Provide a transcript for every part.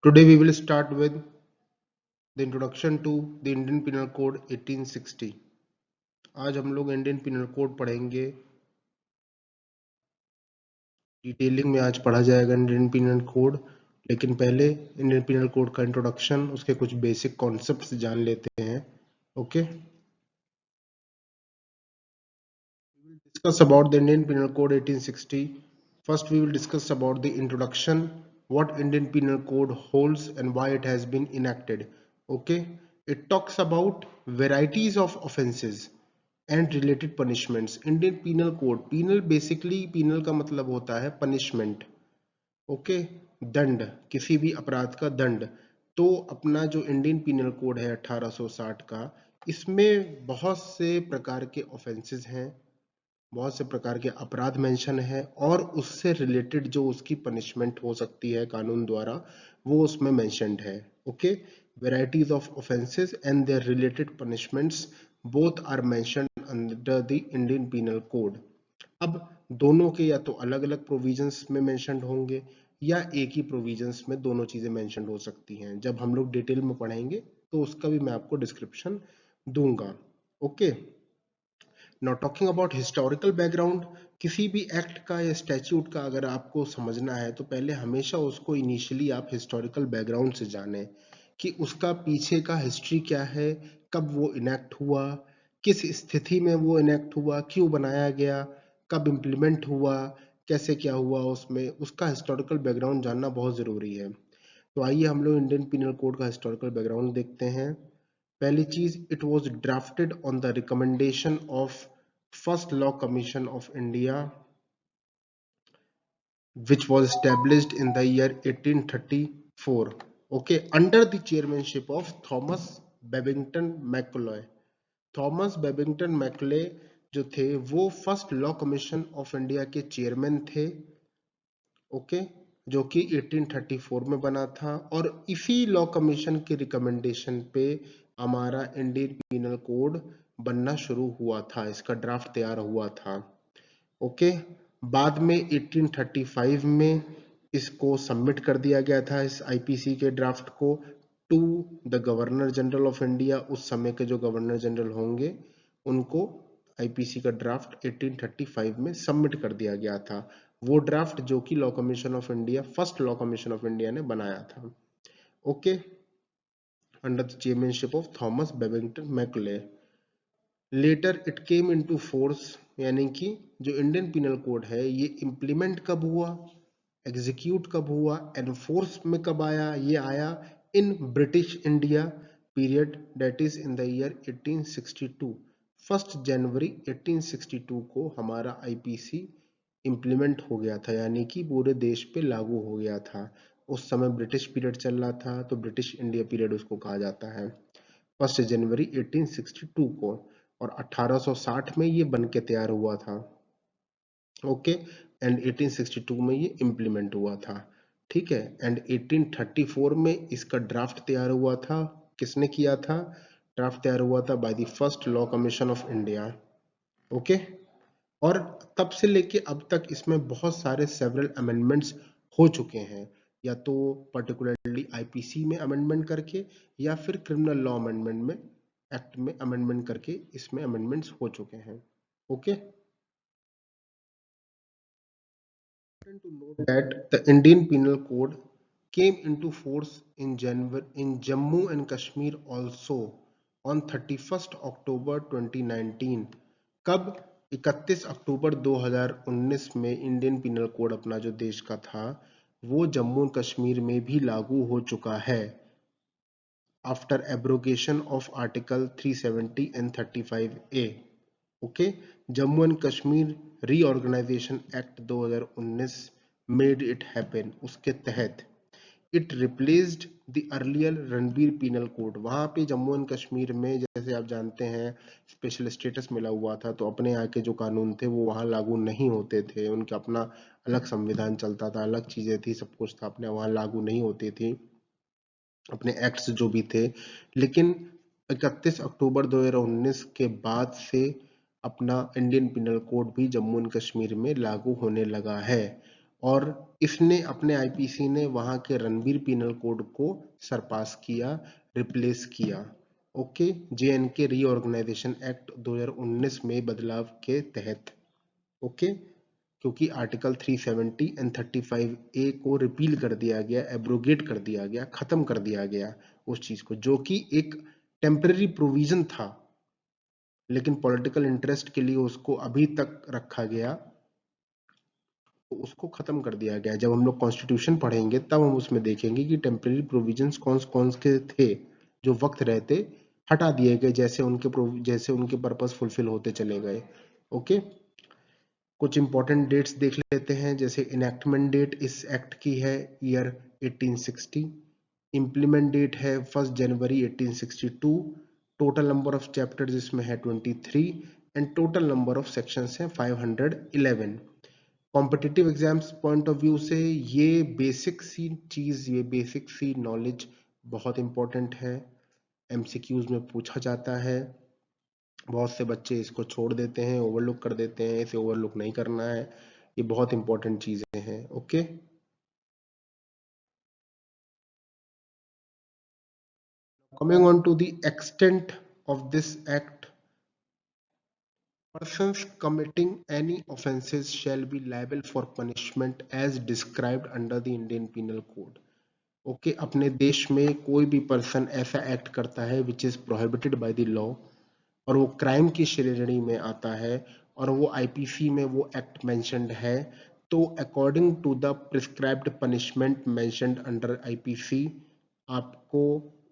Today we will start with the introduction to the Indian Penal Code 1860. आज हम लोग Indian penal code पढ़ेंगे। Detailing में आज पढ़ा जाएगा इंडियन पिनल कोड, लेकिन पहले इंडियन पिनल कोड का इंट्रोडक्शन, उसके कुछ बेसिक कॉन्सेप्ट्स जान लेते हैं। Okay, we will discuss about the Indian Penal Code 1860. First we will discuss about the introduction, what Indian Penal Code holds and why it has been enacted. Okay, it talks about varieties of offenses and related punishments. Indian Penal Code, penal basically penal का मतलब होता है punishment. Okay, दंड, किसी भी अपराध का दंड। तो अपना जो इंडियन पिनल कोड है 1860 का, इसमें बहुत से प्रकार के ऑफेंसेस हैं, बहुत से प्रकार के अपराध मेंशन है, और उससे रिलेटेड जो उसकी पनिशमेंट हो सकती है कानून द्वारा, वो उसमें मेंशन्ड है। Okay, varieties of offences and their related punishments both are mentioned under the Indian penal code. अब दोनों के या तो अलग अलग प्रोविजंस में मेंशन्ड होंगे या एक ही प्रोविजंस में दोनों चीजें मेंशन्ड हो सकती हैं। जब हम लोग डिटेल में पढ़ेंगे तो उसका भी मैं आपको डिस्क्रिप्शन दूंगा। Okay, now talking about historical background, किसी भी एक्ट का या स्टैट्यूट का अगर आपको समझना है तो पहले हमेशा उसको इनिशियली आप हिस्टोरिकल बैकग्राउंड से जानें कि उसका पीछे का हिस्ट्री क्या है, कब वो इनेक्ट हुआ, किस स्थिति में वो इनेक्ट हुआ, क्यों बनाया गया, कब इम्प्लीमेंट हुआ, कैसे क्या हुआ, उसमें उसका हिस्टोरिकल बैकग्राउंड जानना बहुत ज़रूरी है। तो आइए हम लोग इंडियन पिनल कोड का हिस्टोरिकल बैकग्राउंड देखते हैं। पहली चीज, it was drafted on the recommendation of first law commission of India which was established in the year 1834, okay, under the chairmanship of Thomas Babington Macaulay. Thomas Babington McClay जो थे वो first law commission of India के chairman थे। Okay, जो कि 1834 में बना था, और इसी लॉ कमीशन के रिकमेंडेशन पे हमारा इंडियन पिनल कोड बनना शुरू हुआ था, इसका ड्राफ्ट तैयार हुआ था। ओके, बाद में 1835 में इसको सबमिट कर दिया गया था, इस आईपीसी के ड्राफ्ट को, to the governor general of India. उस समय के जो गवर्नर जनरल होंगे उनको आईपीसी का ड्राफ्ट 1835 में सबमिट कर दिया गया था। वो ड्राफ्ट जो कि law commission of India, first law commission of India ने बनाया था। Okay, under the chairmanship of Thomas Babington Macaulay. Later it came into force, यानी कि जो इंडियन पिनल कोड है ये इम्प्लीमेंट कब हुआ, एग्जीक्यूट कब हुआ, एनफोर्स में कब आया, ये आया in British India period, that is in the year 1862। 1 जनवरी 1862 को हमारा आईपीसी इम्प्लीमेंट हो गया था, यानी कि पूरे देश पे लागू हो गया था। उस समय ब्रिटिश पीरियड चल रहा था, तो ब्रिटिश इंडिया पीरियड उसको कहा जाता है। 1 जनवरी 1862 को, और 1860 में ये बन के तैयार हुआ था। ओके, एंड 1862 में ये इम्प्लीमेंट हुआ था। ठीक है, एंड 1834 में इसका ड्राफ्ट तैयार हुआ था। किसने किया था? ड्राफ्ट तैयार हुआ था by the first law commission of India. Okay, और तब से लेके अब तक इसमें बहुत सारे सेवरल अमेंडमेंट्स हो चुके हैं, या तो पर्टिकुलरली आईपीसी में अमेंडमेंट करके या फिर क्रिमिनल लॉ अमेंडमेंट में, एक्ट में अमेंडमेंट करके इसमें अमेंडमेंट्स हो चुके हैं। Okay, to note that the Indian Penal Code came into force in Jammu and Kashmir also on 31st October 2019. कब? 31 अक्टूबर 2019 में इंडियन पिनल कोड अपना जो देश का था वो जम्मू एंड कश्मीर में भी लागू हो चुका है, after abrogation of article 370 and 35A। Okay, Jammu and Kashmir reorganisation act 2019 made it happen. उसके तहत it replaced the earlier Ranbir penal code. वहां पे जम्मू एंड कश्मीर में, जैसे आप जानते हैं, स्पेशल स्टेटस मिला हुआ था, तो अपने यहाँ के जो कानून थे वो वहां लागू नहीं होते थे, उनका अपना अलग संविधान चलता था, अलग चीजें थी, सब कुछ था, अपने वहां लागू नहीं होती थी अपने एक्ट्स जो भी थे। लेकिन 31 अक्टूबर 2019 के बाद से अपना इंडियन पिनल कोड भी जम्मू एंड कश्मीर में लागू होने लगा है, और इसने अपने आईपीसी ने वहां के रणबीर पीनल कोड को सरपास किया, रिप्लेस किया। ओके, जेएनके रीऑर्गेनाइजेशन एक्ट 2019 में बदलाव के तहत। ओके, क्योंकि आर्टिकल 370 एंड 35A को रिपील कर दिया गया, एब्रोगेट कर दिया गया, खत्म कर दिया गया उस चीज को, जो कि एक टेम्पररी प्रोविजन था, लेकिन पॉलिटिकल इंटरेस्ट के लिए उसको अभी तक रखा गया, तो उसको खत्म कर दिया गया। जब हम लोग कॉन्स्टिट्यूशन पढ़ेंगे तब हम उसमें देखेंगे कि टेम्पररी प्रोविजंस कौन कौन के थे जो वक्त रहते हटा दिए गए, जैसे उनके पर्पस फुलफिल होते चले गए। ओके, कुछ इंपॉर्टेंट डेट्स देख लेते हैं। जैसे इनैक्टमेंट डेट इस एक्ट की है ईयर 1860, इम्प्लीमेंट डेट है 1 जनवरी 1862, टोटल नंबर ऑफ चैप्टर्स इसमें है 23 and total number of sections हैं 511। Competitive exams point of view से ये बेसिक सी चीज, ये बेसिक सी नॉलेज बहुत इंपॉर्टेंट है, एमसीक्यूज में पूछा जाता है। बहुत से बच्चे इसको छोड़ देते हैं, ओवरलुक कर देते हैं, इसे ओवरलुक नहीं करना है, ये बहुत इंपॉर्टेंट चीजें हैं। Okay, coming on to the extent of this act, persons committing any offences shall be liable for punishment as described under the Indian Penal Code। Okay, अपने देश में कोई भी पर्सन ऐसा एक्ट करता है which is prohibited by the law और वो क्राइम की श्रेणी में आता है और वो आईपीसी में वो एक्ट मेंशन्ड है, तो according to the prescribed punishment mentioned under IPC आपको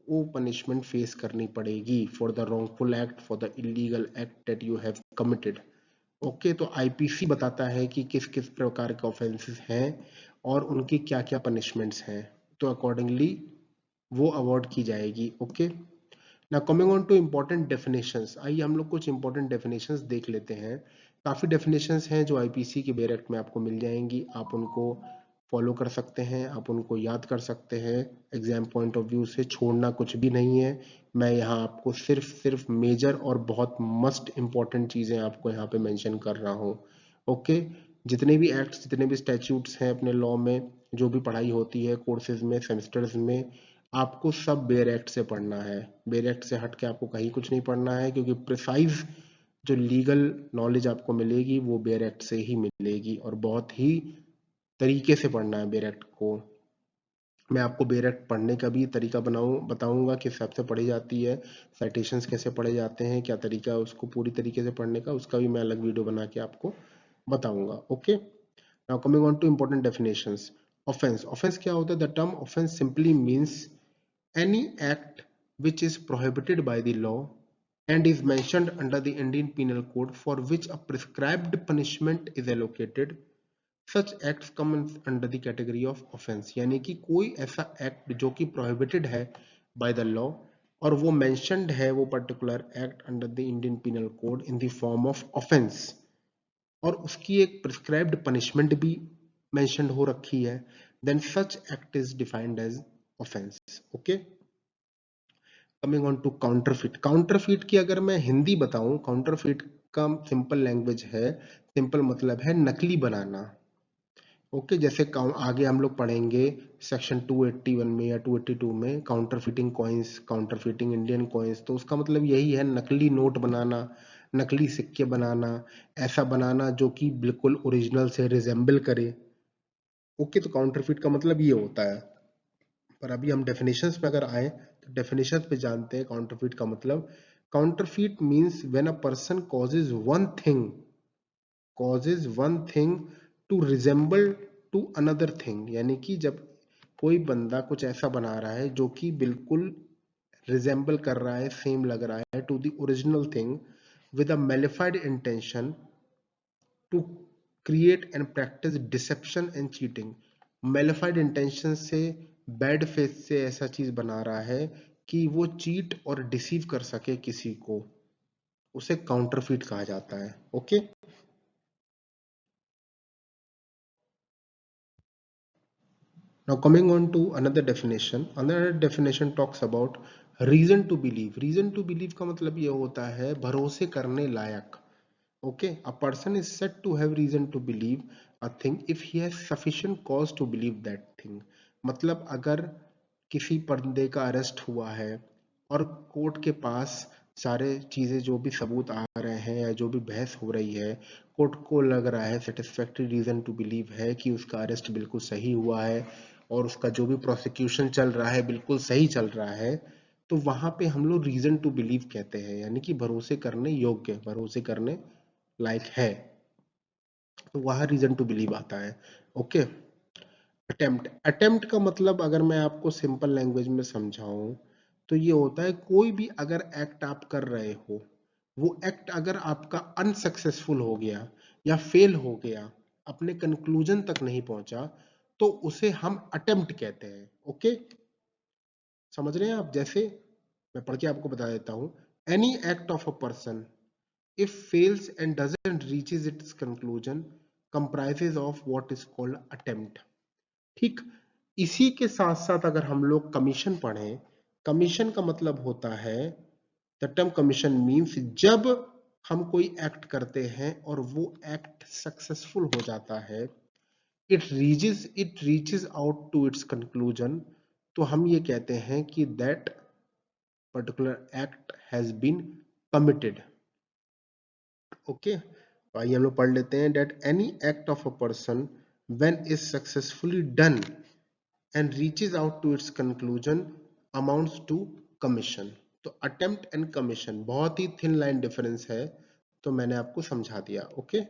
वो पनिशमेंट फेस करनी पड़ेगी for the wrongful act, for the illegal act that you have committed. Okay, तो आईपीसी बताता है कि किस किस प्रकार के ऑफेंसेस हैं और उनकी क्या क्या पनिशमेंट्स हैं, तो अकॉर्डिंगली वो अवॉर्ड की जाएगी। ओके, ना coming on to important definitions, आइए हम लोग कुछ इंपॉर्टेंट डेफिनेशंस देख लेते हैं। काफ़ी डेफिनेशंस हैं जो आईपीसी के बेयर एक्ट में आपको मिल जाएंगी, आप उनको फॉलो कर सकते हैं, आप उनको याद कर सकते हैं। एग्जाम पॉइंट ऑफ व्यू से छोड़ना कुछ भी नहीं है, मैं यहाँ आपको सिर्फ मेजर और बहुत मस्ट इंपॉर्टेंट चीज़ें आपको यहाँ पे मेंशन कर रहा हूँ। ओके, जितने भी एक्ट्स, जितने भी स्टैट्यूट्स हैं अपने लॉ में, जो भी पढ़ाई होती है कोर्सेज में, सेमेस्टर्स में, आपको सब बेयर एक्ट से पढ़ना है। बेयर एक्ट से हट के आपको कहीं कुछ नहीं पढ़ना है, क्योंकि प्रिसाइज जो लीगल नॉलेज आपको मिलेगी वो बेयर एक्ट से ही मिलेगी और बहुत ही तरीके से पढ़ना है बेयर एक्ट को। मैं आपको बेयर एक्ट पढ़ने का भी तरीका बताऊंगा किस हिसाब से पढ़ी जाती है, साइटेशंस कैसे पढ़े जाते हैं, क्या तरीका है उसको पूरी तरीके से पढ़ने का, उसका भी मैं अलग वीडियो बना के आपको बताऊंगा। Okay, now coming on two important definitions. Offence, offence क्या होता है? The term offence simply means any act which is prohibited by the law and is mentioned under the Indian Penal Code for which a prescribed punishment is allocated, such acts come under the category of offense। यानी कि कोई ऐसा act जो कि prohibited है by the law और वो mentioned है वो particular act under the Indian Penal Code in the form of offense और उसकी एक prescribed punishment भी mentioned हो रखी है, then such act is defined as offense। okay, coming on to counterfeit. Counterfeit की अगर मैं हिंदी बताऊं, काउंटरफिट का सिंपल लैंग्वेज है, सिंपल मतलब है नकली बनाना। ओके, जैसे आगे हम लोग पढ़ेंगे सेक्शन 281 में या 282 में counterfeiting coins, counterfeiting Indian coins, तो उसका मतलब यही है नकली नोट बनाना, नकली सिक्के बनाना, ऐसा बनाना जो कि बिल्कुल ओरिजिनल से रिजेंबल करे। ओके, तो काउंटरफिट का मतलब ये होता है। पर अभी हम डेफिनेशंस पे अगर आए तो डेफिनेशंस पे जानते हैं काउंटरफीट का मतलब। Counterfeit means when a person causes one thing to resemble to another thing, यानी कि जब कोई बंदा कुछ ऐसा बना रहा है जो कि बिल्कुल रिजेंबल कर रहा है, सेम लग रहा है to the original thing with a mala fide intention to create and practise deception and cheating. Mala fide intention से, बैड फेथ से ऐसा चीज बना रहा है कि वो चीट और डिसीव कर सके किसी को, उसे काउंटरफीट कहा जाता है। Okay, now coming on to another definition talks about reason to believe. Reason to believe का मतलब ये होता है भरोसे करने लायक। Okay, a person is said to have reason to believe, a thing if he has sufficient cause to believe that thing। मतलब अगर किसी बंदे का अरेस्ट हुआ है और कोर्ट के पास सारे चीजें जो भी सबूत आ रहे हैं या जो भी बहस हो रही है, कोर्ट को लग रहा है, सेटिस्फैक्टरी रीजन टू बिलीव है कि उसका अरेस्ट बिल्कुल सही हुआ है और उसका जो भी प्रोसिक्यूशन चल रहा है बिल्कुल सही चल रहा है, तो वहां पे हम लोग रीजन टू बिलीव कहते हैं, यानी कि भरोसे करने योग्य, भरोसे करने लायक है, तो वहां रीजन टू बिलीव आता है। ओके। अटेम्प्ट का मतलब अगर मैं आपको सिंपल लैंग्वेज में समझाऊं तो ये होता है कोई भी अगर एक्ट आप कर रहे हो, वो एक्ट अगर आपका अनसक्सेसफुल हो गया या फेल हो गया, अपने कंक्लूजन तक नहीं पहुंचा, तो उसे हम अटेम्प्ट कहते हैं। ओके, समझ रहे हैं आप? जैसे मैं पढ़ के आपको बता देता हूं, any act of a person if fails and doesn't reaches its conclusion comprises of what is called attempt। ठीक, इसी के साथ साथ अगर हम लोग कमीशन पढ़ें, कमीशन का मतलब होता है, द टर्म कमीशन मीन्स जब हम कोई एक्ट करते हैं और वो एक्ट सक्सेसफुल हो जाता है, it reaches out to its conclusion, तो हम ये कहते हैं कि that particular act has been committed. Okay, तो आइए हम लोग पढ़ लेते हैं, that any act of a person when is successfully done and reaches out to its conclusion amounts to commission. तो अटेम्प्ट एंड कमीशन बहुत ही थिन लाइन डिफरेंस है, तो मैंने आपको समझा दिया। ओके।